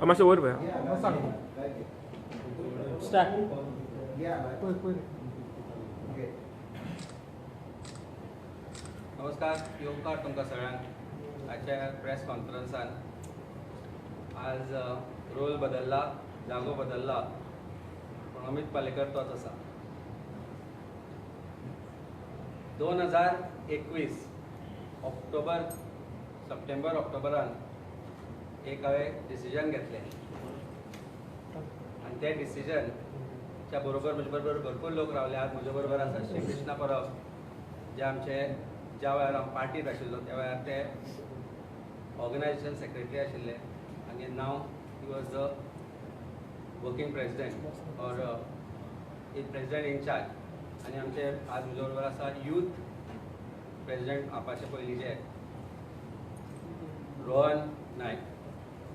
मातशें वयर पळय. नमस्कार, येवकार तुमकां सगळ्यांक. आजच्या प्रेस कॉन्फरन्सान आज रोल बदलला, जागो बदलला, पण अमित पालेकर तोच आसा. 2021 सप्टेंबर ऑक्टोबरान एक हांवें डिसिजन घेतलें आनी ते डिसिजनच्या बरोबर म्हजे बरोबर भरपूर लोक रावले. आज म्हजे बरोबर आसा श्री कृष्णा परब, जे आमचे ज्या वेळार हांव पार्टीत आशिल्लो त्या वेळार ते ऑर्गनायजेशन सेक्रेटरी आशिल्ले आनी नाव he was the working president or president in charge. आनी आमचे आज म्हजे बरोबर आसा यूथ प्रेसिडेंट आपाचे पयलींचे रोहन नायक.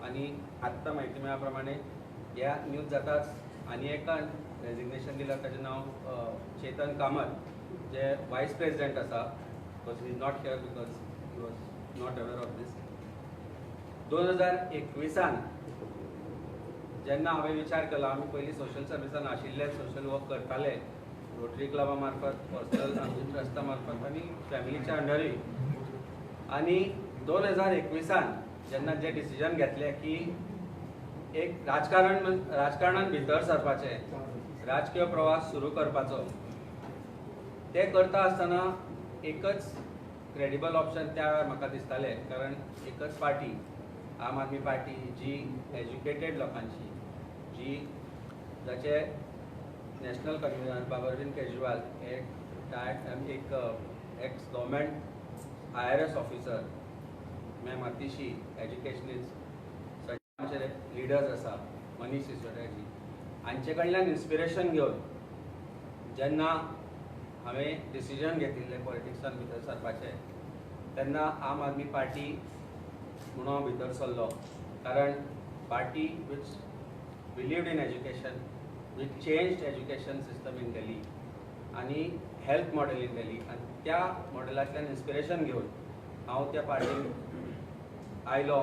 आनी आत्तां म्हायती मेळ्ळ्या प्रमाणे ह्या न्यूज जाताच आनी एकान रेजिग्नेशन दिलां, ताचें नांव चेतन कामत, जे वायस प्रेसिडेंट आसा. Because he is not here because he was not aware of this. 2021 जेन्ना हांवें विचार केलो, आमी पयलीं सोशल सर्विसान आशिल्ले, सोशल वर्क करताले रोटरी क्लबा मार्फत, पर्सनल आमच्या ट्रस्टा मार्फत आनी फॅमिलीच्या अंडरूय. आनी 2021 जेन्ना जे डिसिजन घेतलें की एक राजकारणान भितर सरपाचें, राजकीय प्रवास सुरू करपाचो, ते करता आसतना एकच क्रेडिबल ऑप्शन त्या वेळार म्हाका दिसतालें. कारण एकच पार्टी, आम आदमी पार्टी, जी एज्युकेटेड लोकांची, जी जाचे नॅशनल कन्व्हिनर बाबा अरविंद केजरीवाल, एक x government IRS officer, ma'am Atishi educationist, आमचे लिडर्स आसा मनीष सिसोदियाजी, हांचे कडल्यान इन्स्पिरेशन घेवन जेन्ना हांवें डिसिजन घेतिल्लें पॉलिटिक्सान भितर सरपाचें, तेन्ना आम आदमी पार्टी म्हणून हांव भितर सरलो. कारण party which believed in education, which changed education system in Delhi आनी हेल्थ मॉडेल इन दिल्ली. आनी त्या मॉडेलांतल्यान इन्स्पिरेशन घेवन हांव त्या पार्टीन आयलो.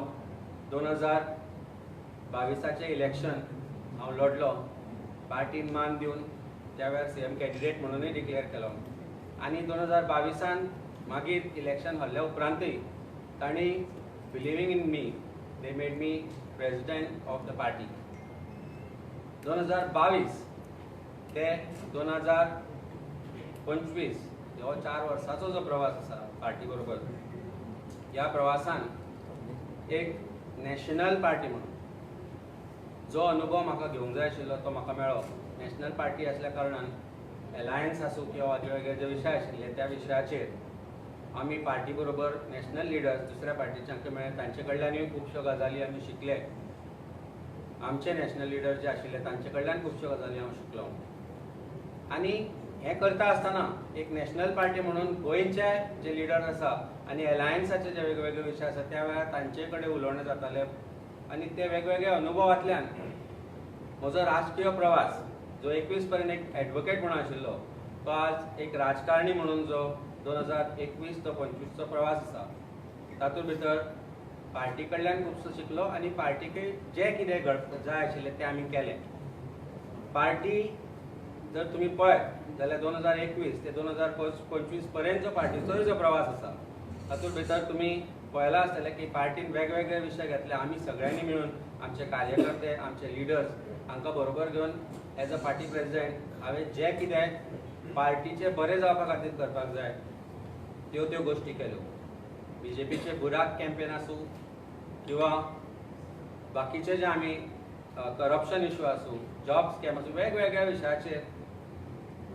2022 इलेक्शन हांव लढलो. पार्टीन मान दिवन त्या वेळार CM कॅन्डिडेट म्हणूनय डिक्लेअर केलो. आनी 2022 मागीर इलेक्शन हरल्या उपरांतय तांणी believing in me, they made me president of the party. 2022 ते 2025 हो 4 वर्सांचो जो प्रवास आसा पार्टी बरोबर, ह्या प्रवासान एक नॅशनल पार्टी म्हणून जो अनुभव म्हाका घेवंक जाय आशिल्लो तो म्हाका मेळ्ळो. नॅशनल पार्टी आसल्या कारणान एलायन्स आसूं किंवा वेगवेगळे जे विशय आशिल्ले त्या विशयाचेर आमी पार्टी बरोबर नॅशनल लिडर्स दुसऱ्या पार्टीचे मेळ्ळे, तांचे कडल्यानूय खुबश्यो गजाली आमी शिकले. आमचे नॅशनल लिडर जे आशिल्ले तांचे कडल्यान खुबश्यो गजाली हांव शिकलो. आनी हें करता आसतना एक नॅशनल पार्टी म्हणून गोंयचे जे लिडर आसा आनी एलायन्साचे जे वेगवेगळे विशय आसा त्या वेळार तांचे कडेन उलोवणें जातालें. आनी ते वेगवेगळ्या अनुभवांतल्यान म्हजो राजकीय प्रवास जो 21 पर्यंत एक एडवोकेट म्हणून आशिल्लो, तो आज एक राजकारणी म्हणून जो 2021 तो 25चो प्रवास आसा, तातूंत भितर पार्टी कडल्यान खुबसो शिकलो आनी पार्टीकय जे कितें जाय आशिल्लें तें आमी केलें. पार्टी जर तुमी पळयत जाल्यार 2021 ते 2025 पर्यंतचो पार्टीचोय जो प्रवास आसा, तातूंत भितर तुमी पळयलां आसतलें की पार्टीन वेगवेगळे विशय घेतले. आमी सगळ्यांनी मेळून आमचे कार्यकर्ते, आमचे लिडर्स हांकां बरोबर घेवन एज अ पार्टी प्रेसिडेंट हांवें जे कितें पार्टीचे बरें जावपा खातीर करपाक जाय त्यो गोश्टी केल्यो. BJPचे बुराक कॅम्पेन आसूं किंवा बाकीचे जे आमी करप्शन इश्यू आसूं, जॉब स्कॅम आसूं, वेगवेगळ्या विशयाचेर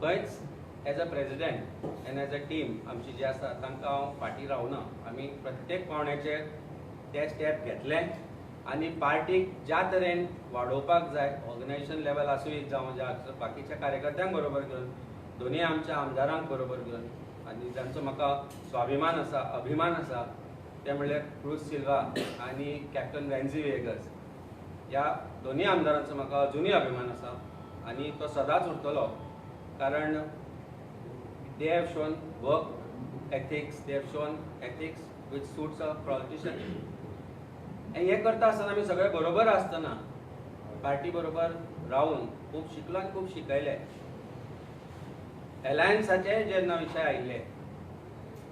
खंयच as a president and as a team आमची जी आसा तांकां हांव फाटीं रावना. आमी प्रत्येक पावण्याचेर ते स्टेप घेतले आनी पार्टीक ज्या तरेन वाडोवपाक जाय, ऑर्गनायजेशन लेवल आसूं जावं ज्या बाकीच्या कार्यकर्त्यांक बरोबर घेवन, दोनी आमच्या आमदारांक बरोबर घेवन, आनी जांचो म्हाका स्वाभिमान आसा, अभिमान आसा, ते म्हणल्यार क्रूज सिल्वा आनी कॅप्टन रॅन्झी वेगस, ह्या दोनी आमदारांचो म्हाका अजुनूय अभिमान आसा आनी तो सदांच उरतलो. कारण they have shown work ethics, they have shown ethics which suits a politician. आनी हें करता आसतना आमी सगळे बरोबर आसतना पार्टी बरोबर रावन खूब शिकलो आनी खूब शिकयले. एलायन्साचे जेन्ना विशय आयिल्ले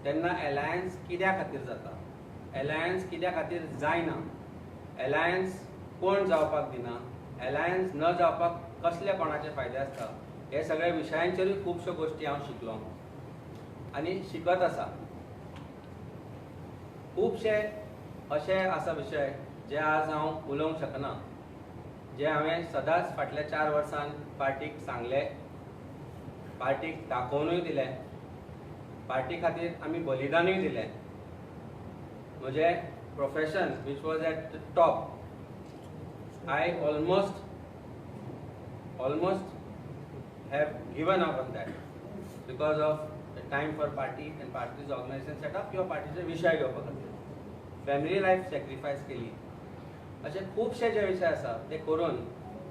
तेन्ना एलायन्स कित्या खातीर जाता, एलायन्स कित्या खातीर जायना, एलायन्स कोण जावपाक दिना, एलायन्स न जावपाक कसले कोणाचे फायदे आसता, हे सगळे विशयांचेरूय खुबश्यो गोश्टी हांव शिकलो आनी शिकत आसा. खुबशे अशे आसा विशय जे आज हांव उलोवंक शकना, जे हांवें सदांच फाटल्या 4 वर्सां पार्टीक सांगले, पार्टीक दाखोवनूय दिले, पार्टी खातीर आमी बलिदानूय दिलें. म्हजें profession which was at the top, I almost have given up on that because of the time for party and party's organization setup किंवा पार्टीचे विशय घेवपा खातीर फॅमिली लायफ सॅक्रिफायस केली. असे खुबशे जे विशय आसा ते करून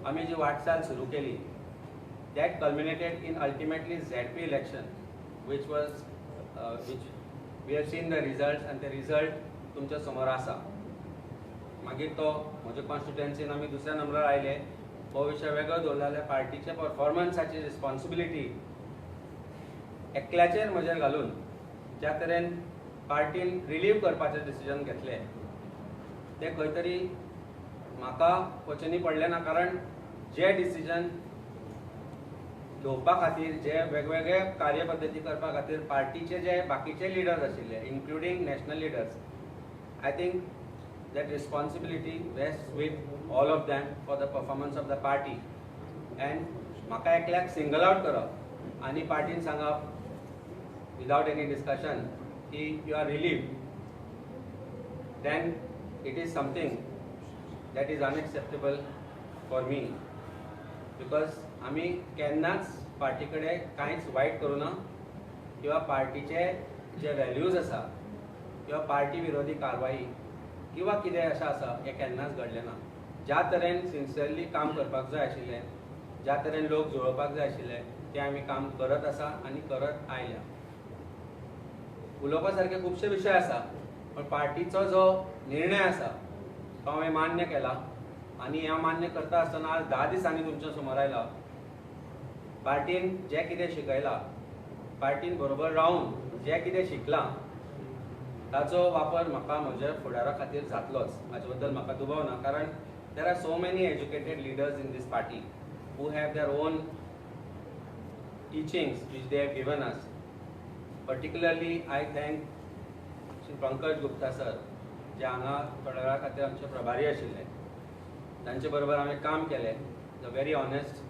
आमी जी वाटचाल सुरू केली, that culminated in ultimately ZP election which we have seen the results and the result तुमच्या समोर आसा. मागीर तो म्हज्या कॉन्स्टिट्युएन्सीन आमी दुसऱ्या नंबरार आयले. हो विशय वेगळो दवरला जाल्यार पार्टीचे परफॉर्मन्साची रिस्पॉन्सिबिलिटी एकल्याचेर म्हजेर घालून ज्या तरेन पार्टीन रिलीव करपाचें डिसिजन घेतलें तें खंय तरी म्हाका वचनी पडलें ना. कारण जे डिसिजन घेवपा खातीर, जे वेगवेगळे कार्यपद्दती करपा खातीर पार्टीचे जे बाकीचे लिडर्स आशिल्ले including national leaders, I think that responsibility rests with all of them for the performance of the party. And म्हाका एकल्याक सिंगल आउट करप आनी पार्टीन सांगप विदाउट एनी डिस्कशन की you are relieved, then it is something that is unacceptable for me, because आमी केन्नाच party कडेन कांयच वायट करूं ना किंवा पार्टीचे जे व्हॅल्यूज आसा किंवा पार्टी विरोधी कारवाई किंवा कितें अशें आसा हें केन्नाच घडलें ना. ज्या तरेन सिन्सियरली काम करपाक जाय आशिल्लें, ज्या तरेन लोक जुळोवपाक जाय आशिल्ले तें आमी काम करत आसा आनी करत आयल्या. उलोवपा सारके खुबशे विशय आसा, पण पार्टीचो जो निर्णय आसा तो हांवें मान्य केला आनी ह्या मान्य करता आसतना आज 10 दिसांनी तुमच्या समोर आयला. पार्टीन जें कितें शिकयलां, पार्टीन बरोबर रावन जें कितें शिकलां ताचो वापर म्हाका म्हज्या फुडारा खातीर जातलोच, हाचे बद्दल म्हाका दुबाव ना. कारण there are so many educated leaders in these party who have their own teachings which they have given us. Particularly I thank Shri Pankaj Gupta sir, जे हांगा थोड्या वेळा खातीर आमचे प्रभारी आशिल्ले. तांचे बरोबर हांवें काम केलें. The very honest,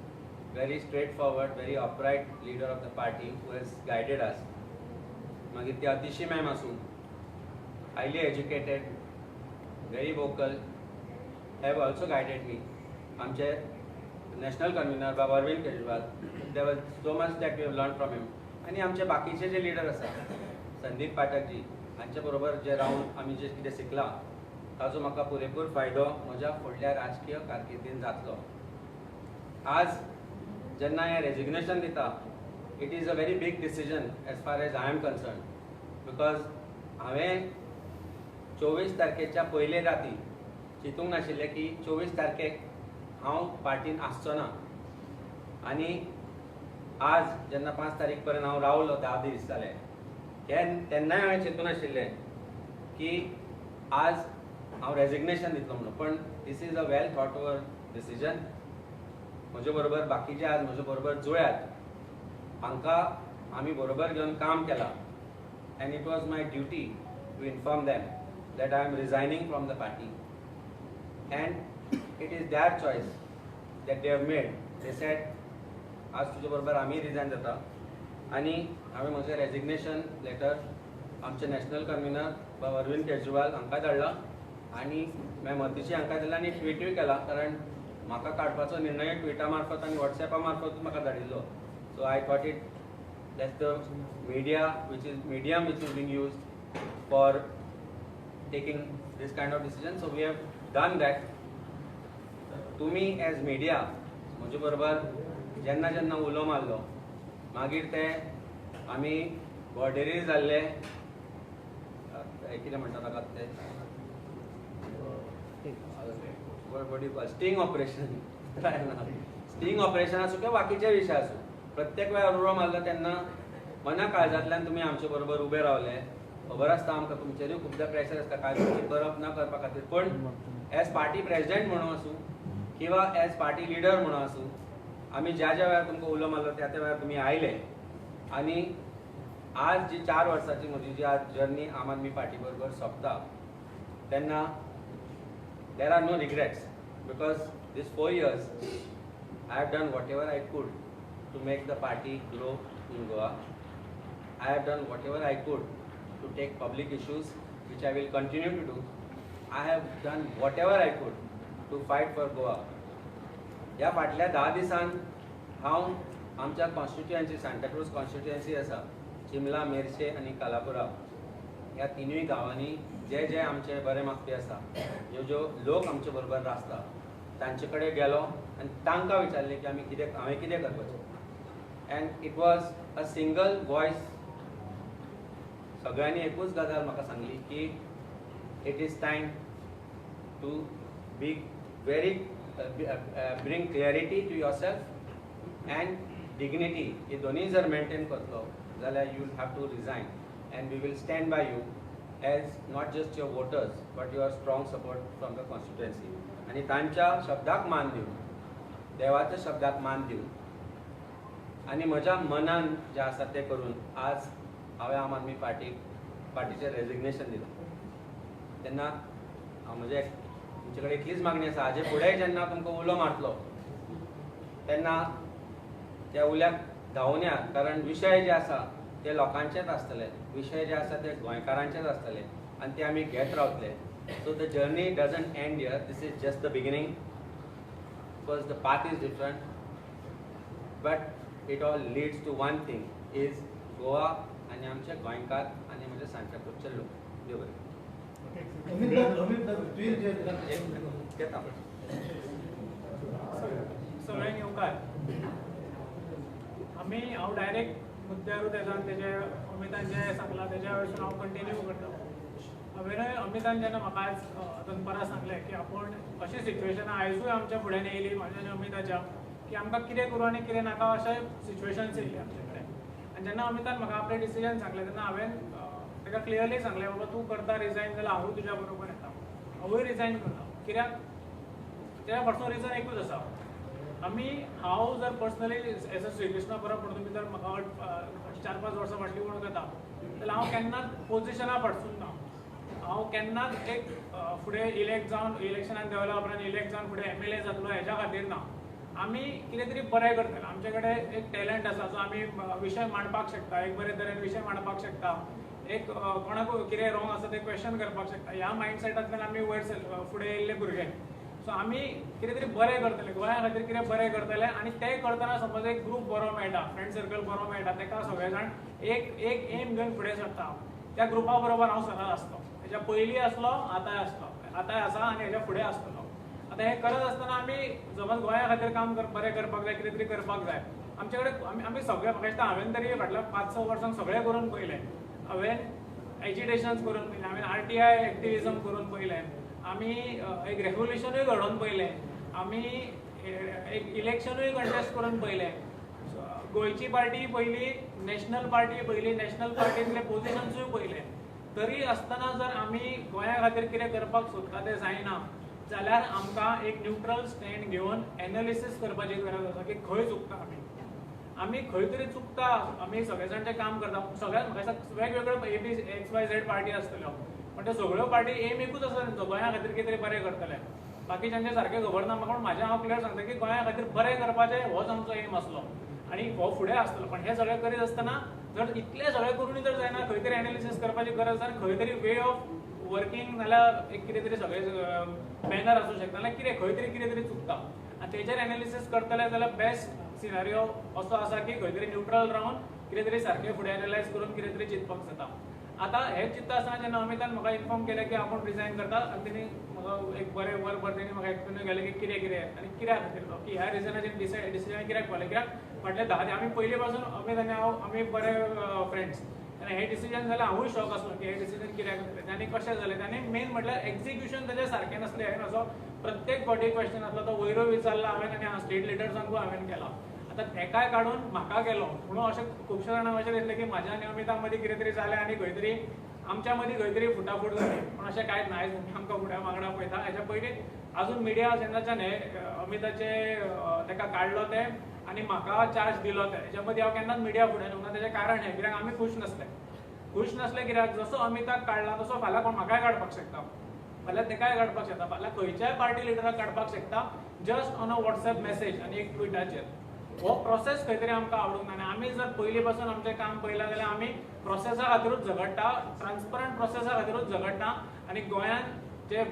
very straightforward, very upright leader of the party who has guided us. मागीर ती अतिशी मॅम आसूं, highly educated, very vocal, have also guided me. आमचे national convener बाबा Arvind Kejriwal, there was so much that we have learned from him. आणि आमचे बाकीचे जे leader आसा, संदीप पाठक जी, हांचे बरोबर जे रावन आमी जे कितें शिकलां ताचो म्हाका पुरेपूर फायदो म्हज्या फुडल्या राजकीय कारकिर्दीन जातलो. आज जेन्ना हें रेजिग्नेशन दिता, it is a very big decision as far as I am concern, because हांवें 24 तारखेच्या पयले राती चिंतूंक नाशिल्लें की 24 तारखेक हांव पार्टीन आसचो ना. आनी आज जेन्ना 5 तारीख पर्यंत हांव रावलो, 10 दीस जाले, तेन्नाय हांवें चिंतूंक नाशिल्लें की आज हांव रेजिग्नेशन दितलो म्हणून. पण this is a well thought over decision. म्हजे बरोबर बाकीचे आज म्हजे बरोबर जुळ्यात, हांकां आमी बरोबर घेवन काम केलां. And it was my duty to inform them that I am resigning from the party, and it is their choice that they have made. They said आज तुजे बरोबर आमी रिजायन जाता. आनी हांवें म्हजें रेजिग्नेशन लेटर आमचे नॅशनल कन्व्हिनर बाबा अरविंद केजरीवाल हांकां धाडला आनी मॅम अतिशी हांकां दिला आनी ट्विटूय केला. कारण म्हाका काडपाचो निर्णय ट्विटा मार्फत आनी वॉट्सॅपा मार्फत म्हाका धाडिल्लो. So I thought it that's the media which is being used for taking this kind of decision. So we have done that. तुमी एज मिडिया म्हजे बरोबर जेन्ना जेन्ना उलो मारलो, मागीर ते आमी बॉर्डरी जाल्ले कितें म्हणटा ताका ते स्टिंग ऑपरेशन स्टिंग ऑपरेशन असो किंवा बाकीचे विषय असो, प्रत्येक वेळार उडो मारलो तेन्ना मना काळजांतल्यान तुमी आमचे बरोबर उबे रावले. खबर आसता आमकां तुमचेरूय खुबदां प्रेशर आसता कांय गोश्टी करप ना करपा खातीर, पूण एज पार्टी प्रेसिडेंट म्हणून आसूं किंवा एज पार्टी लिडर म्हणून आसूं आमी ज्या ज्या वेळार तुमकां उलो मारलो त्या त्या वेळार तुमी आयले. आनी आज जी 4 वर्सांची म्हजी जी आज जर्नी आम आदमी पार्टी बरोबर सोंपता तेन्ना there are no regrets, because these 4 years I have done whatever I could to make the party grow in Goa. I have done whatever I could to take public issues, which I will continue to do. I have done whatever I could to fight for Goa. ह्या फाटल्या 10 दिसान हांव आमच्या constituency Santacruz constituency आसा, चिमला, मेर्शे आनी कालापुरा ह्या तिनूय गांवांनी जे जे आमचे बरे मागपी आसा, ज्यो लोक आमचे बरोबर आसता, तांचे कडेन गेलो आनी तांकां विचारलें की हांवें कितें करपाचें. And it was a single voice. सगळ्यांनी एकूच गजाल म्हाका सांगली की it is time to be very bring clarity to your self and dignity. हे दोनूय जर मेंटेन करतलो जाल्यार you will have to resign and we will stand by you as not just your voters but your strong support from the constituency. आनी तांच्या शब्दाक मान दिवन, देवाच्या शब्दाक मान दिवन आनी म्हज्या मनान जें आसा तें करून आज हांवें आम आदमी पार्टीचें रेजिग्नेशन दिलें. तेन्ना म्हजे तुमचे कडेन इतलीच मागणी आसा, हाजे फुडें जेन्ना तुमकां उलो मारतलो तेन्ना त्या उल्याक धांवून येयात, कारण विशय जे आसा ते लोकांचेच आसतले, विशय जे आसा ते गोंयकारांचेच आसतले आनी ते आमी घेत रावतले. So the journey doesn't end here. This is just the beginning. Because the path is different, but it all leads to one thing: is Goa and आमचे गोंयकार आणि म्हणजे सांताक्रूजचे लोक. देव बरें. सगळ्यांक येवकार. हांव डायरेक्ट मुद्द्यारूच येता, तेजे अमितान जें सांगलां तेज्या वयसून हांव कंटिन्यू करता. हांवें अमितान जेन्ना म्हाका आज दनपारां सांगलें की आपूण अशी सिच्युएशनां आयजूय आमच्या फुड्यान येयली म्हाज्या आनी अमिताच्या, की आमकां कितें करूं आनी कितें नाका अशें सिच्युएशन्स येयली आमचे कडेन. आनी जेन्ना अमितान म्हाका आपलें डिसिजन सांगलें तेन्ना हांवें ताका क्लियरली सांगलें, बाबा तूं करता रिजायन जाल्यार हांवूय तुज्या बरोबर येता. हांवूय रिजायन करता. कित्याक त्या फाटसून रिजन एकूच आसा. हांव जर पर्सनली एज अ श्रीकृष्णा परम जर म्हाका 4-5 वर्सां फाटली वळख येता जाल्यार हांव केन्नाच पोजिशना फाटसून ना. हांव केन्नाच एक फुडें इलेक्ट जावन इलेक्शनान देंवल्या उपरांत इलेक्ट जावन फुडें MLA जातलो हेज्या खातीर ना. आमी कितें तरी बरें करतले. आमचे कडेन एक टॅलंट आसा जो आमी विशय मांडपाक शकता, एक बरे तरेन विशय मांडपाक शकता, एक कोणाक कितें रॉंग आसा तें क्वेश्चन करपाक शकता. ह्या मायंडसेटांतल्यान आमी वयर फुडें येयल्ले भुरगे. सो आमी कितें तरी बरें करतले, गोंया खातीर कितें बरें करतले. आनी तें करतना समज एक ग्रूप बरो मेळटा, फ्रेंड सर्कल बरो मेळटा, ताका सगळे जाण एक एम घेवन फुडें सरता. त्या ग्रुपा बरोबर हांव सदांच आसलो. हेज्या पयलीं आसलो, आतांय आसा आनी हेज्या फुडें आसतलो. आतां हें करत आसतना आमी समज गोंया खातीर काम बरें करपाक जाय, कितें तरी करपाक जाय. आमचे कडेन आमी सगळे म्हाका दिसता हांवें तरी फाटल्या 5-6 वर्सांक सगळें करून पयलें. हांवें एजिटेशन्स करून पयलें, हांवें RTI एक्टिविजम करून पयलें, आमी एक रेव्होल्युशनूय घडोवन पयलें, आमी एक इलेक्शनूय कंटेस्ट करून पयलें. गोंयची पार्टी पयली, नॅशनल पार्टी पयली, नॅशनल पार्टींतले पोजिशन्सूय पयले. तरी आसतना जर आमी गोंया खातीर कितें करपाक सोदता तें जायना जाल्यार आमकां एक न्यूट्रल स्टँड घेवन एनालिसीस करपाची गरज आसा की खंय चुकता आमी खंय तरी चुकता. आमी सगळे जाण जें काम करता सगळ्यात म्हाका वेगवेगळ्यो XYZ पार्टी आसतल्यो, पण त्यो सगळ्यो पार्टी एम एकूच आसा तेंचो, गोंया खातीर कितें तरी बरें करतले. बाकीच्यांचें सारकें खबर ना म्हाका, पण हांव क्लियर सांगता की गोंया खातीर बरें करपाचें होच आमचो एम आसलो आनी हो फुडें आसतलो. पण हें सगळें करीत आसतना जर इतलें सगळें करूनय जर जायना, खंय तरी एनालिसीस करपाची गरज आसा, खंय तरी वे ऑफ वर्किंग नाल्यार एक कितें तरी सगळें बॅनर आसूं शकता, नाल्यार कितें तरी चुकता. आनी तेजेर एनालिसीस करतले जाल्यार बेस्ट सिनारियो असो आसा की खंय तरी न्यूट्रल रावन कितें तरी सारकें फुडें एनालायज करून कितें तरी चिंतपाक जाता. आतां हें चिंतता आसतना जेन्ना अमितान म्हाका इन्फॉर्म केलें की आपूण रिजायन करता, आनी तेणी म्हाका एक बरें वरभर तेणी म्हाका एक्सप्लेन केलें की कितें आनी कित्याक खातीर तो, की ह्या रिजनाचेर डिसिजन कित्याक पावलें. कित्याक फाटले 10 आमी पयलीं पासून अमित आनी हांव आमी बरे फ्रेंड्स. आनी हें डिसिजन जाल्यार हांवूय शॉक आसलो की हें डिसिजन कित्याक घेतलें आनी कशें जालें. आनी मेन म्हटल्यार एक्झिक्युशन तेजें सारकें नासलें. हांवें असो प्रत्येक फावटी क्वेश्चन आसलो तो वयरो विचारला हांवें आनी स्टेट लिडर्सांकूय हांवें केला. आतां तेकाय काडून म्हाका केलो म्हणून अशें खुबशे जाणांक अशें दिसलें की म्हाज्या आनी अमिता मदीं कितें तरी जालें आनी खंय तरी आमच्या मदीं खंय तरी फुटाफूट जाली. पूण अशें कांयच ना. आयज तुमी आमकां फुड्या वांगडा पळयता. हेच्या पयलीं आजून मिडिया जेन्नाच्यान हे अमिताचे तेका काडलो ते आनी म्हाका चार्ज दिलो ते हेच्या मदीं हांव केन्नाच मिडिया फुडें येवंक ना. तेजें कारण हें कित्याक आमी खूश नासले कित्याक जसो अमिताक काडला तसो फाल्यां कोण म्हाकाय काडपाक शकता, फाल्यां तेकाय काडपाक शकता, फाल्यां खंयच्याय पार्टी लिडराक काडपाक शकता just on a WhatsApp message आनी एक ट्विटाचेर. हो प्रोसेस खंय तरी आमकां आवडूंक ना. आनी आमी जर पयलीं पासून आमचें काम पळयलां जाल्यार आमी प्रोसेसा खातीरूच झगडटा, ट्रान्सपरंट प्रोसेसा खातीरूच झगडटा. आनी गोंयांत जे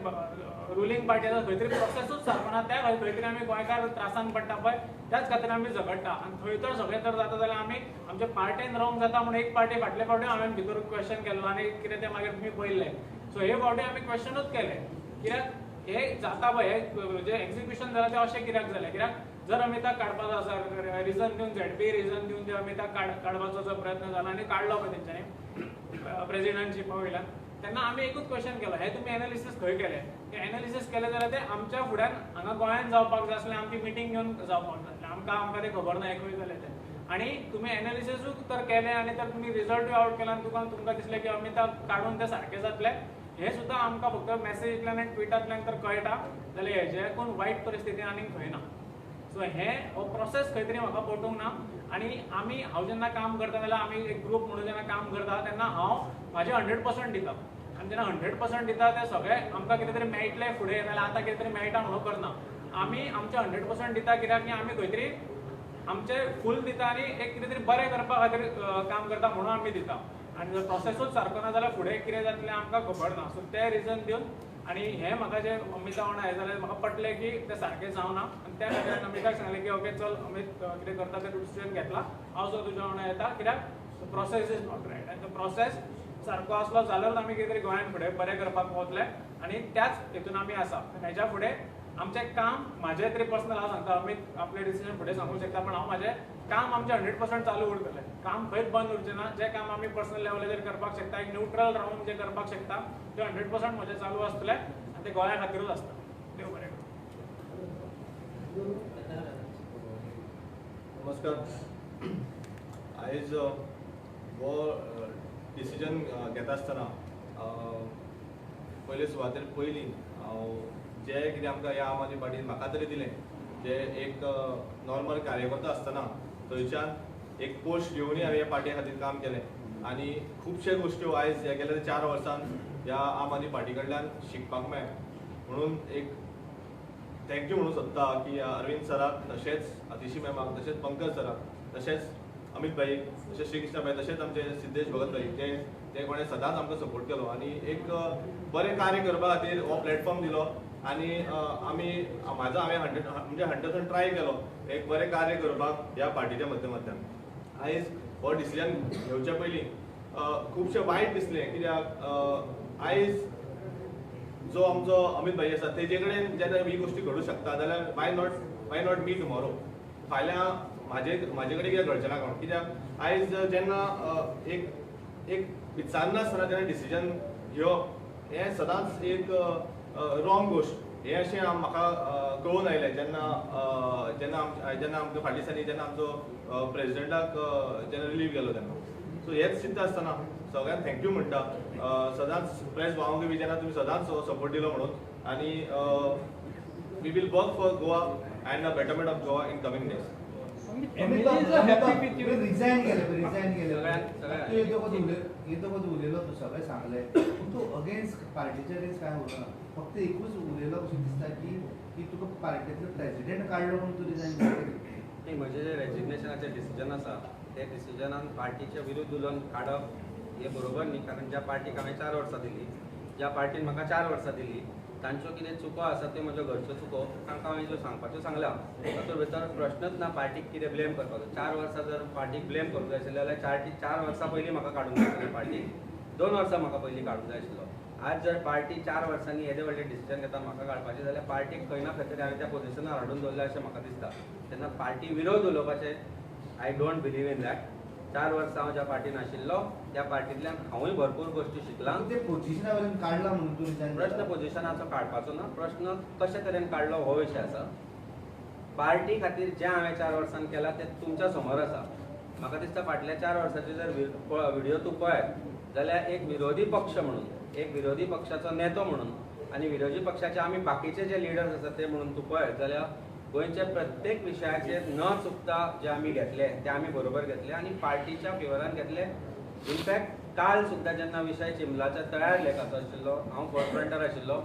रुलींग पार्टी आसा खंय तरी प्रोसेसूच सारको ना, त्या खंय तरी आमी गोंयकार त्रासान पडटा पळय, त्याच खातीर आमी झगडटा. आनी थंय तर सगळें तर जाता जाल्यार आमी आमच्या पार्टेन रावंक जाता म्हणून एक पार्टी फाटले फावटी हांवें भितर क्वेश्चन केल्लो आनी कितें तें मागीर तुमी पळयल्लें. सो हे फावटी आमी क्वेश्चनूच केलें कित्याक हे जाता पळय हे जे एक्झिक्युशन जालां तें अशें कित्याक जालें. कित्याक जर अमिताक काडपाचो आसा रिजन दिवन झेडपी रिजन दिवन ते अमिताक काडपाचो जो प्रयत्न जालो आनी काडलो पळय तेंच्यांनी प्रेसिडेंटशिपा वयल्यान, तेन्ना आमी एकूच क्वेश्चन केलो हे तुमी एनालिसीस खंय केलें. एनालिसीस केलें जाल्यार ते आमच्या फुड्यान हांगा गोंयांत जावपाक जाय आसलें, आमची मिटींग घेवन जावपाक जाय आसलें. आमकां तें खबर ना एकूय जालें तें. आनी तुमी एनालिसीसूय तर केलें आनी तर तुमी रिजल्टूय आवट केलो आनी तुमकां दिसलें की अमिताक काडून तें सारकें जातलें. हें सुद्दां आमकां फक्त मॅसेजींतल्यान आनी ट्विटांतल्यान तर कळटा जाल्यार हेजेकून वायट परिस्थिती आनीक खंय ना. सो हो प्रोसेस खंय तरी म्हाका पटूंक ना. आनी हांव जेन्ना काम करता जाल्यार आमी एक ग्रूप म्हणून जेन्ना काम करता तेन्ना हांव म्हाजें 100% दिता. आनी जेन्ना 100% दिता ते सगळें आमकां कितें तरी मेळटलें फुडें नाल्यार आतां कितें तरी मेळटा म्हणून करना. आमी आमचें 100% दिता कित्याक की आमी खंय तरी आमचें फूल दिता आनी एक कितें तरी बरें करपा खातीर काम करता म्हणून आमी दिता. आनी जर प्रोसेसूच सारको ना जाल्यार फुडें कितें जातलें आमकां खबर ना. सो तें रिजन दिवन आनी हें म्हाका जें अमिता वांगडा हें जालें म्हाका पटलें की तें सारकें जावना. आनी त्या खातीर अमिताक सांगलें की ओके चल अमित कितें करता तें डिसिजन घेतला, हांव जो तुज्या वांगडा येता कित्याक प्रोसेस इज नॉट रायट. आनी तो प्रोसेस सारको आसलो जाल्यार आमी कितें तरी गोंयांत फुडें बरें करपाक पावतले. आनी त्याच हितून आमी आसा. हेच्या फुडें आमचें काम म्हाजें तरी पर्सनल हांव सांगता, अमित आपलें डिसिजन फुडें सांगूंक शकता, पण हांव म्हाजें काम आमचें 100% चालू उरतलें. काम खंयच बंद उरचें ना. जें काम आमी पर्सनल लेवलाचेर करपाक शकता, एक न्यूट्रल रावन जें करपाक शकता तें 100% म्हजें चालू आसतलें आनी तें गोंया खातीरूच आसता. देव बरें करूं. नमस्कार. आयज हो डिसिजन घेता आसतना पयले सुवातेर पयलीं हांव जें कितें आमकां ह्या आम आदमी पार्टीन म्हाका तरी दिलें, जे एक नॉर्मल कार्यकर्ता आसतना थंयच्यान एक पोस्ट घेवनूय हांवें ह्या पार्टी खातीर काम केलें. आनी खुबशे गोश्ट्यो आयज हे गेल्या 4 वर्सान ह्या आम आदमी पार्टी कडल्यान शिकपाक मेळ्ळ्या. म्हणून एक थँक्यू म्हणूंक सोदता की अरविंद सराक, तशेंच आतिशी मॅमाक, तशेंच पंकज सराक, तशेंच अमित भाई, तशेंच श्री कृष्ण भाई, तशेंच आमचे सिद्धेश भगत भाई, ते कोणें सदांच आमकां सपोर्ट केलो आनी एक बरें कार्य करपा खातीर हो प्लॅटफॉर्म दिलो. आनी हांवें 100% ट्राय केलो एक बरें कार्य करपाक ह्या पार्टीच्या माध्यमांतल्यान. आयज हो डिसिजन घेवच्या पयलीं खुबशें वायट दिसलें कित्याक आयज जो आमचो अमित भाई आसा तेजे कडेन जेन्ना ही गोश्टी घडूंक शकता जाल्यार वाय नॉट मी टुमॉरो. फाल्यां म्हाजे कडेन कितें घडचें ना कोण. कित्याक आयज जेन्ना एक विचारनासतना जेन्ना डिसिजन घेवप हें सदांच एक रॉंग गोश्ट. हें अशें म्हाका कळून आयलें जेन्ना आमकां फाटल्या दिसांनी जेन्ना आमचो प्रेसिडेंटाक जेन्ना रिलीव केलो तेन्ना. सो हेंच चिंतता आसतना सगळ्यांक थँक्यू म्हणटा. सदांच प्रेस भावांक बी जेन्ना तुमी सदांच सपोर्ट दिलो म्हणून. आनी we will work for Goa and a betterment of Goa in coming days. Resign केले येतोच उलयलो तूं सगळें सांगलें. तूं अगेन्स्ट पार्टीच्या अगेन्स्ट कांय उलोवना. फक्त एकूच उलयलो कशें दिसता की तुका पार्टींतलो प्रेसिडेंट काडलो म्हणून तूं रिजायन केलें. म्हजें जें रेजिग्नेशनाचें डिसिजन आसा ते डिसिजनान पार्टीच्या विरुद्ध उलोवन काडप हें बरोबर न्ही. कारण ज्या पार्टीक हांवें 4 वर्सां दिली, ज्या पार्टीन म्हाका 4 वर्सां दिली, तांच्यो कितें चुको आसा त्यो म्हज्यो घरच्यो चुको तांकां हांवें ज्यो सांगपाच्यो सांगल्या. तातूंत भितर प्रश्नच ना पार्टीक कितें ब्लेम करपाचो. 4 वर्सां जर पार्टीक ब्लेम करूंक जाय आशिल्लें जाल्यार 4 वर्सां पयलीं म्हाका काडूंक जाय आशिल्लें पार्टीक. 2 वर्सां म्हाका पयलीं काडूंक जाय आशिल्लो. आज जर पार्टी 4 वर्सांनी येदें व्हडलें डिसिजन घेता म्हाका काडपाचें जाल्यार पार्टीक खंय ना खंय तरी हांवें त्या पोजिशनार हाडून दवरलें अशें म्हाका दिसता. तेन्ना पार्टी विरोध उलोवपाचें I don't believe in that. 4 वर्सां हांव ज्या पार्टीन आशिल्लो त्या पार्टींतल्यान हांवूय भरपूर गोश्टी शिकलां. ते पोझिशना वयल्यान काडला म्हणून तूं रिजायन प्रश्न पोझिशनाचो काडपाचो ना, प्रश्न कशे तरेन काडलो हो विशय आसा. पार्टी खातीर जें हांवें 4 वर्सां केलां तें तुमच्या समोर आसा. म्हाका दिसता फाटल्या 4 वर्सांचे जर व्हिडिओ तूं पळयत जाल्यार एक विरोधी पक्ष म्हणून, एक विरोधी पक्षाचो नेतो म्हणून आनी विरोधी पक्षाचे आमी बाकीचे जे लिडर्स आसा ते म्हणून तूं पळयत जाल्यार गोंयच्या प्रत्येक विशयाचेर न चुकता जे आमी घेतले ते आमी बरोबर घेतले आनी पार्टीच्या फेवरान घेतले. इनफॅक्ट काल सुद्दां जेन्ना विशय चिंबलाच्या तळ्यार लेखाचो आशिल्लो हांव फोरफ्रंटार आशिल्लो,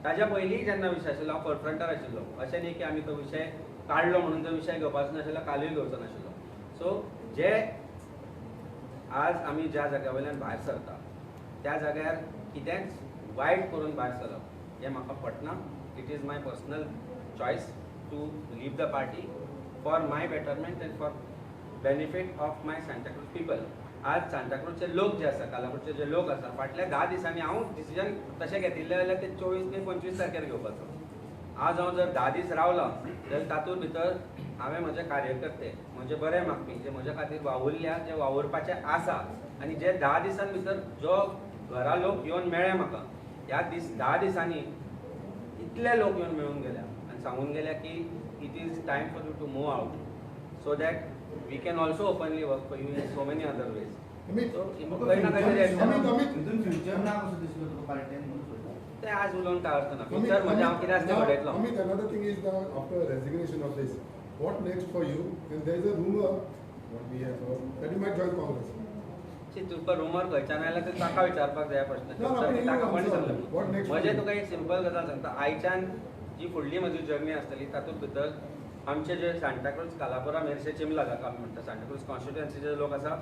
ताज्या पयलीं जेन्ना विशय आशिल्लो हांव फोरफ्रंटार आशिल्लो. अशें न्ही की आमी तो विशय काडलो म्हणून तो विशय घेवपाचो नाशिल्लो, कालूय घेवचो नाशिल्लो. सो जे आज आमी ज्या जाग्या वयल्यान भायर सरता त्या जाग्यार कितेंच वायट करून भायर सरप हें म्हाका पटना. It is my personal choice to leave the party for my betterment and for benefit of my Santa Cruz people. आज सांताक्रूजचे लोक जे आसा, कालापूरचे जे लोक आसा, फाटल्या 10 दिसांनी हांव डिसिजन तशें घेतिल्लें जाल्यार ते 24 ते 25 तारखेर घेवपाचो. आज हांव जर 10 दीस रावला जाल्यार तातूंत भितर हांवें म्हजे कार्यकर्ते, म्हजे बरे मागपी जे म्हजे खातीर वावुरल्या, जे वावुरपाचे आसा आनी जे 10 दिसां भितर जो घरा लोक येवन मेळ्ळे म्हाका, ह्या 10 दिसांनी इतले लोक येवन मेळून गेल्या आनी सांगून गेल्या की it is time for you to move out so that we can also openly work for you in so many other ways. खंय ना खंय हितून फ्युचर ना कसो दिसलो तुका पार्टीन म्हणून ते आज उलोवन काय अर्थ ना. फ्युचर म्हणजे हांव कितें आसता घडयतलो. Another thing is that after resignation of this, what next for you? And there is a rumor what we have heard that you might join Congress. Tuka rumour खंयच्यान आयला ते ताका विचारपाक जाय प्रश्न. No, no, ताका कोणी what सांगलें next? म्हणजे तुका एक सिंपल गजाल सांगता. आयच्यान जी फुडली म्हजी जर्नी आसतली तातूंत भितर आमचे जे सांताक्रूज कालापुरा मेरशे चिंबला जाका आमी म्हणटा सांताक्रूज कॉन्स्टिट्युएन्सीचे जे लोक आसा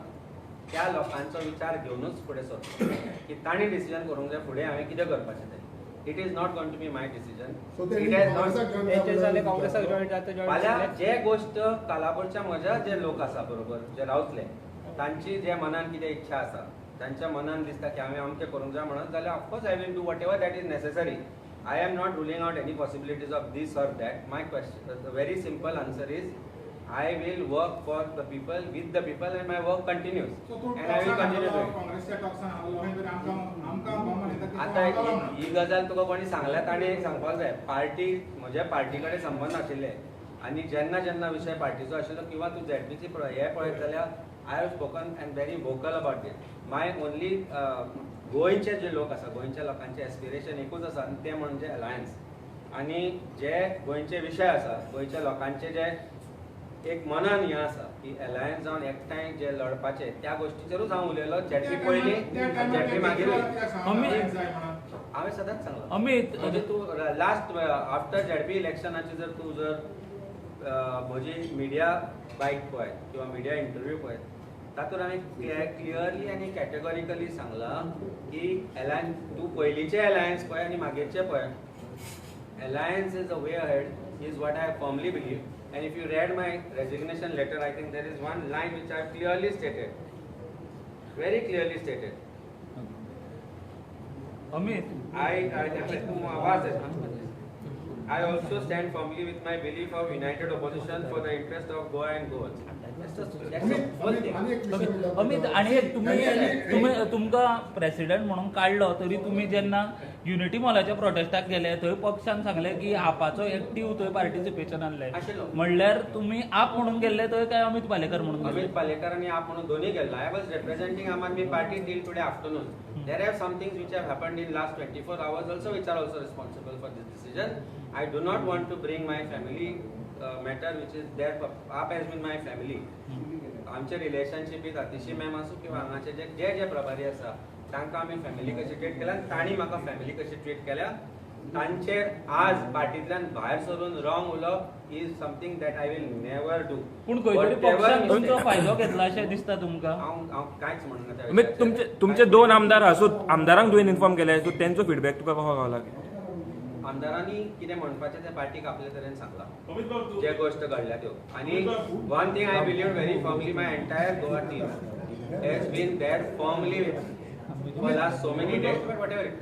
त्या लोकांचो विचार घेवनूच फुडें सरता की तांणी डिसिजन करूंक जाय फुडें हांवें कितें करपाचें तें. It is not going to be my decision. So then it has not काँग्रेसाक जॉईन जाता फाल्यां जे गोश्ट कालापूरच्या म्हज्या जे लोक आसा बरोबर जे रावतले तांची जे मनान कितें इच्छा आसा, तांच्या मनान दिसता की हांवें अमकें करूंक जाय म्हणून जाल्यार of course I will do whatever that is necessary. I am not ruling out any possibilities of this or that. My question the very simple answer is I will work for the people, with the people, and my work continues. And I will continue to it. आता ही गजाल तुका कोणी सांगल्या ताणें सांगपाक जाय. Party म्हज्या party कडेन संबंद आशिल्ले आनी जेन्ना जेन्ना विशय पार्टीचो आशिल्लो किंवा तूं झेडपीची हे पळयत जाल्यार I have spoken end very vocal about it. My only गोंयचे जे लोक आसा, गोंयच्या लोकांचे एस्पिरेशन एकूच आसा आनी तें म्हणजे अलायन्स. आनी जे गोंयचे विशय आसा, गोंयच्या लोकांचे जे एक मनान हें आसा की अलायन्स जावन एकठांय जे लढपाचे त्या गोश्टीचेरूच हांव उलयलो. झेडपी पयलीं झेडपी मागीरूय हांवें सदांच सांगलां. अमित म्हणजे तूं लास्ट आफ्टर झेडपी इलेक्शनाची जर तूं म्हजी मिडिया बायट पळय किंवा मिडिया इंटरव्यू पळय तातूंत हांवें क्लियरली आनी कॅटेगॉरिकली सांगलां की अलायन्स तूं पयलींचे अलायन्स पळय आनी मागीरचे पळय. Alliance is a way ahead is what I firmly believe. And if you read my resignation letter, I think there is one line which I have clearly stated, very clearly stated. Amit I also stand firmly with my belief of united opposition for the interest of Goa and Goans. Amit आणि एक तुम्ही तुमकां president म्हणून काढलो तरी तुम्ही जेन्ना unity मॉलाच्या प्रोटेस्टाक गेले थंय पक्षान सांगलें की आपाचो एक्टीव थंय पार्टिसिपेशन आहलें म्हणल्यार तुमी आप म्हणून गेल्ले थंय काय अमित पालेकर म्हणून गेले? अमित पालेकर आणि आप म्हणून दोन्ही गेल्लो. I was representing Aam Aadmi Party till today afternoon. There are some things which have happened in last 24 hours also which are also responsible for this decision. I do not want to bring my family matter which is there. आप has been my family. आमचे relationship is Atishi ma'am आसूं किंवा हांगाचे जे जे प्रभारी आसा तांकां आमी फॅमिली कशी ट्रीट केल्या, तांणी म्हाका फॅमिली कशी ट्रीट केल्या, तांचेर आज पार्टींतल्यान भायर सरून रॉंग उलोवप is something that I will never do. पूण खंय तरी पक्षान थंयचो फायदो घेतला अशें दिसता तुमकां? हांव कांयच म्हणना. म्हणजे तुमचे 2 आमदार आसूं आमदारांक तुवें इन्फॉर्म केले सो तेंचो फीडबॅक तुका कसो गावला? आमदारांनी कितें म्हणपाचें तें पार्टीक आपले तरेन सांगलां जे गोश्ट घडल्या त्यो. आनी one thing I believe very firmly my entire Goa team has been there firmly for last so many days but what ever it.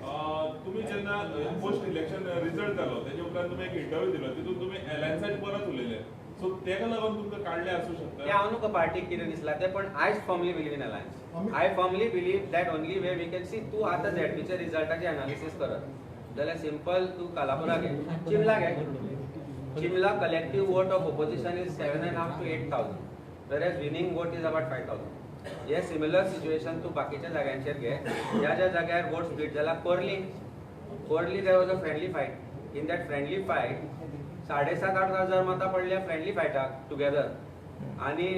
तुम्ही जेन्ना पोस्ट इलेक्शन रिजल्ट जालो तेजे उपरांत तुम्ही एक इंटरव्यू दिलो तितून तुम्ही अलायन्साचे परत उलयले सो तेका लागून तुमकां काडले आसूं ते शकता. हांव नुका पार्टीक कितें दिसला ते पण I firmly believe in alliance. I firmly believe that only way we can see. तूं आतां झेडपीच्या रिझल्टाची एनालिसीस करत जाल्यार सिंपल तूं कालापुरा घे, चिमला घे. चिमला collective vote of opposition is 7,500 to 8,000, whereas winning vote is about 5,000. हे सिमिलर सिच्युएशन तूं बाकीच्या जाग्यांचेर घे. ज्या ज्या जाग्यार वोट स्प्लिट जाला, कोर्ली there was a friendly fight. In that friendly fight 7,500-8,000 हजार मतां पडल्या फ्रेंडली फायटाक टुगेदर, आणि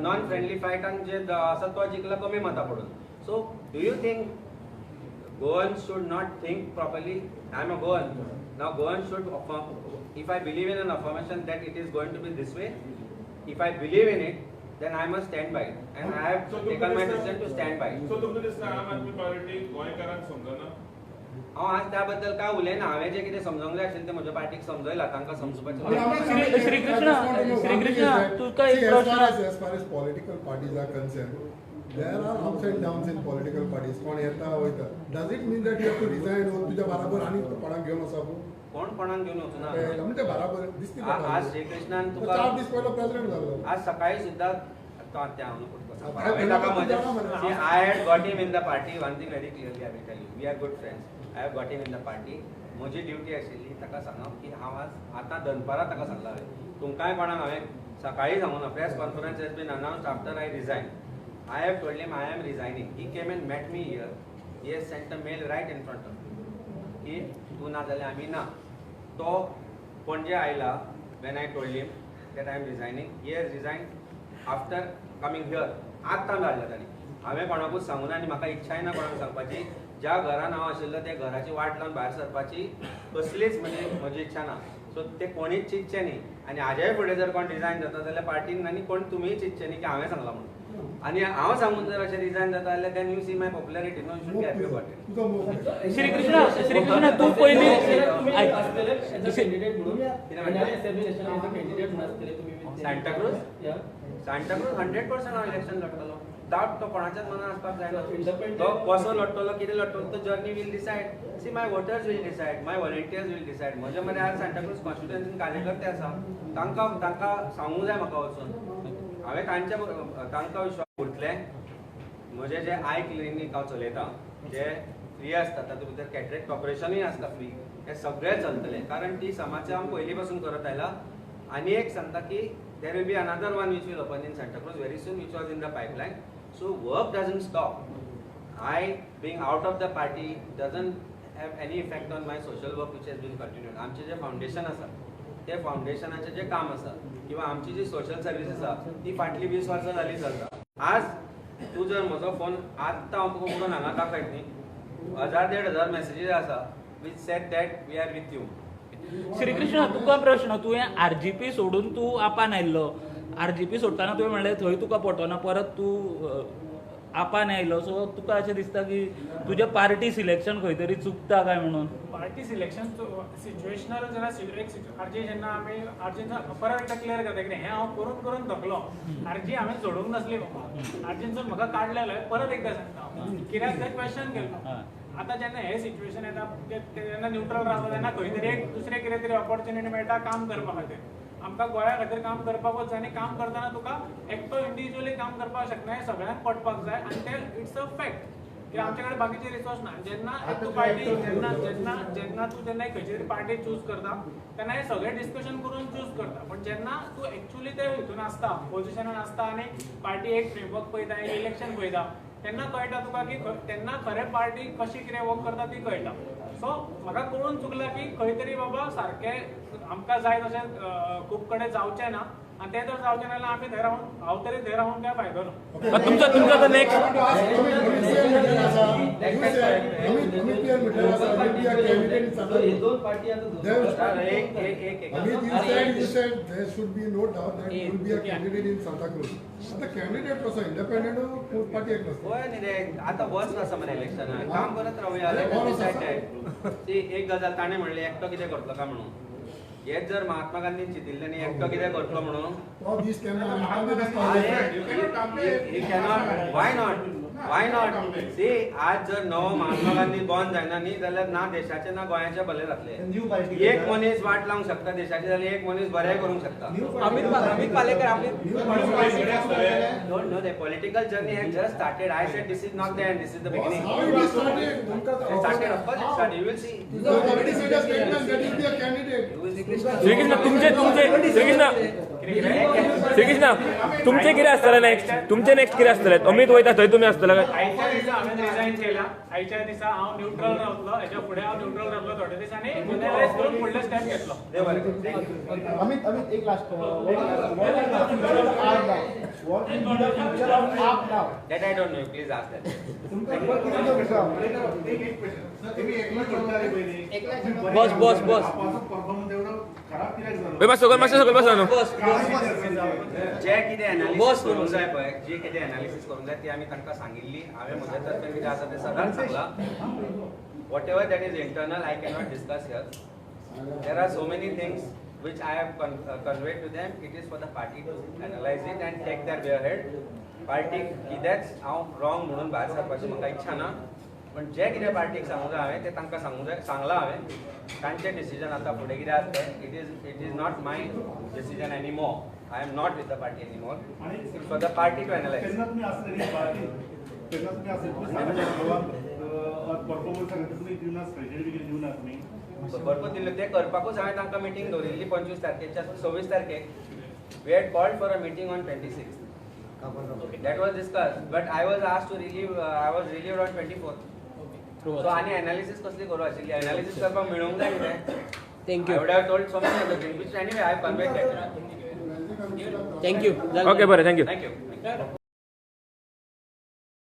नॉन फ्रेंडली फायटान जे आसा तो जिंकला कमी मतां पडून. So do you think Goans should not think properly? I am a Goan. Now Goans should affirm. If I believe in an affirmation that it is going to be this way, if I believe in it, then I must stand by it. And I have taken my decision to stand by it. So तुमकां दिसता आम Aadmi party गोंयकारांक समजना? हांव आज त्या बद्दल काय उलयना. हांवें जें कितें समजूंक जाय आशिल्लें तें म्हज्या पार्टीक समजयलां, तांकां समजुपाचें. श्रीकृष्ण तुका एक प्रश्न. As far as political parties are concerned, there are ups and downs in political parties. कोण येता वयता. Does it mean that you have to resign or तुझ्या बराबर आनी कोणाक घेवन वचप? कोण कोणाक घेवन वचना. म्हणजे बराबर दिसती आज श्रीकृष्णान तुका 4 दीस पयलो प्रेसिडेंट जालो. आज सकाळी सुद्धा I had got him in the party. One thing very clearly I will tell you, we are good friends. I have got him in the party. म्हजी ड्युटी आशिल्ली ताका सांगप की हांव आज आतां दनपारां ताका सांगला हांवें. तुमकांय कोणाक हांवें सकाळी सांगूना. Press conference has been announced after I resign. I have told him I am resigning. He came and met me here. He has sent a mail right in front of me. की तू ना जाल्यार आमी ना. तो पणजे आयला when I told him that I am resigning. He has resigned after coming here. आत्तां धाडला ताणी. हांवें कोणाकूच सांगूना आनी म्हाका इच्छाय ना कोणाक सांगपाची. ज्या घरान हांव आशिल्लो त्या घराची वाट लावन भायर सरपाची कसलीच म्हजी इच्छा ना. सो ते कोणीच चिंतचे न्ही. आनी हाज्याय फुडें जर कोण रिजायन जाता जाल्यार पार्टीन आनी कोण तुमीय चिंतचे न्ही की हांवें सांगला म्हणून. आणि हांव सांगून जर अशें रिजायन जाता जाल्यार then you see my popularity. No you should be happy about it. Shrikrishna तू पयली सांताक्रूज 100% हांव इलेक्शन लढतलो. डावट तो कोणाच्याच मनान आसपाक जायना. तो कसो लढतलो, कितें लढतलो, तो journey will decide. See my voters will decide, my volunteers will decide. म्हजे मरे आज सांताक्रूज कॉन्स्टिट्युएन्सीन कार्यकर्ते आसा. तांकां सांगूंक जाय म्हाका वचून. हांवें तांकां विश्वास उरतले. म्हजे जे आय क्लिनीक हांव चलयतां जे फ्री आसता, तातूंत भितर कॅटरेक्ट ऑपरेशनूय आसता फ्री. हे सगळें चलतलें कारण ती समाजसेवा हांव पयलीं पासून करत आयला. आनी एक सांगता की there will be another one which will open in Santa Cruz very soon, which was in the pipeline. So work doesn't stop. I being out of the party doesn't have any effect on my social work which has been continued. आमचे जे foundation आसा ते फाउंडेशनाचे जे काम आसा किंवा आमची जी social service आसा ती फाटली 20 वर्सां जाली चलता. आज तूं जर म्हजो फोन आत्तां हांव तुका करून हांगा दाखयत न्ही, 1000-1500 मेसेजीस आसा which said that we are with you. Shrikrishna तुका प्रश्न. तुवें आरजीपी सोडून तूं आपान आयिल्लो. आरजीपी सोडटाना तुवें म्हणलें थंय तुका पटोना, परत तूं आपान आयिल्लो. सो तुका अशें दिसता की तुजें पार्टी सिलेक्शन खंय तरी चुकता काय म्हणून? पार्टी सिलेक्शन सिच्युएशनल आरजी जेन्ना आमी आरजींचा परत एकदा क्लियर करता की हें हांव करून करून थकलो. आरजी हांवें सोडूंक नासली म्हाका. आरजींसून म्हाका काडलेलो आहे. परत एकदा सांगता कित्याक ते क्वेश्चन केलो. आता जेन्ना हे सिच्युएशन येता जेन्ना न्यूट्रल रावता तेन्ना खंय तरी एक दुसरें कितें तरी ऑपॉर्च्युनिटी मेळटा काम करपा खातीर. आमकां गोंया खातीर काम करपाकूच जाय आनी काम करतना तुका एकटो इंडिविज्युअली काम करपाक शकना. हें सगळ्यांक पटपाक जाय आनी ते इट्स अ फॅक्ट की आमचे कडेन बाकीचे रिसोर्स ना. जेन्ना तूं पार्टी जेन्ना तूं खंयची तरी पार्टी चूज करता तेन्ना हे सगळें डिस्कशन करून चूज करता. पण जेन्ना तूं एक्चुअली ते हितून आसता, पोजिशनान आसता आनी पार्टी एक फ्रेमवर्क पळयता, एक इलेक्शन पळयता, तेन्ना कळटा तुका की तेन्ना खरें पार्टी कशी कितें वर्क करता ती कळटा. सो म्हाका कळून चुकला की खंय तरी बाबा सारकें आमकां जाय तशें खूब कडेन जावचें ना. आनी तें जर जावचें नाजाल्यार आमी थंय रावन हांव तरी थंय रावून काय फायदो ना. तुमचो next there should be no doubt that you will be a candidate in Santa Cruz. आता कॅन्डिडेट कसो इंडिपेंडेंट पार्टी एक नसतो. होय न्ही रे. आतां वर्स आसा मरे इलेक्शनाक. काम करत रावया. ती एक गजाल ताणें म्हणली एकटो कितें करतलो काय म्हणून. हेच जर महात्मा गांधीन चिंतिल्लें न्ही एकटो कितें करतलो म्हणून. तो दीस केन्ना he cannot. Why not? Why not see आज जर नवो महात्मा गांधी बॉर्न जायना न्ही जाल्यार ना देशाचे ना गोंयाचे भले जातले न्यू पार्टी एक मनीस वाट लावंक शकता देशाची जाल्यार एक मनीस बरें करूंक शकता Amit Palekar don't know the political journey has just started I said this is not the end this is the beginning How it is started? Started off course start you will see You have already said a statement that is their candidate. Shrikrishna Shrikrishna तुमचे कितें आसतलें next तुमचे next कितें आसतलें अमित वयता थंय तुमी आसतले काय आयच्या दिसा हांवें रिजायन केला आयच्या दिसा हांव न्यूट्रल रावतलो हेच्या फुडें हांव न्यूट्रल रावतलो थोड्या दिसांनी एनालायज करून फुडले स्टेप घेतलो देव बरें अमित एक last that I don't know please ask that बस मातशें सकयल बसा न्हू जे कितें एनालिसीस करूंक जाय पळय जे कितें एनालिसीस करूंक जाय ती आमी तांकां सांगिल्ली हांवें म्हज्या तर्फेन कितें आसा तें सदांच सांगलां what ever that is internal I can not discuss here there are so many things which I have conveyed to them. It is for the party to analyze it and take their way ahead. Party कितेंच हांव wrong म्हणून भायर सरपाची म्हाका इच्छा ना पण जे कितें पार्टीक सांगूंक जाय हांवें तें तांकां सांगूंक जाय सांगलां हांवें तांचें डिसिजन आतां फुडें कितें आसलें it is not my decision any more I am not with the party any more it's for the party to analyse भरपूर दिल्ले ते करपाकूच हांवें तांकां मिटींग दवरिल्ली 25 तारखेच्या 26 तारखेक we had called for a meeting on 26 that was discussed but I was asked to relieve I was relieved on 24 so आनी एनालिसीस कसली करूं आशिल्ली एनालिसीस करपाक मेळूंक जाय कितें thank you I would have told so many other things which anyway I have conveyed that thank you okay बरें thank you thank you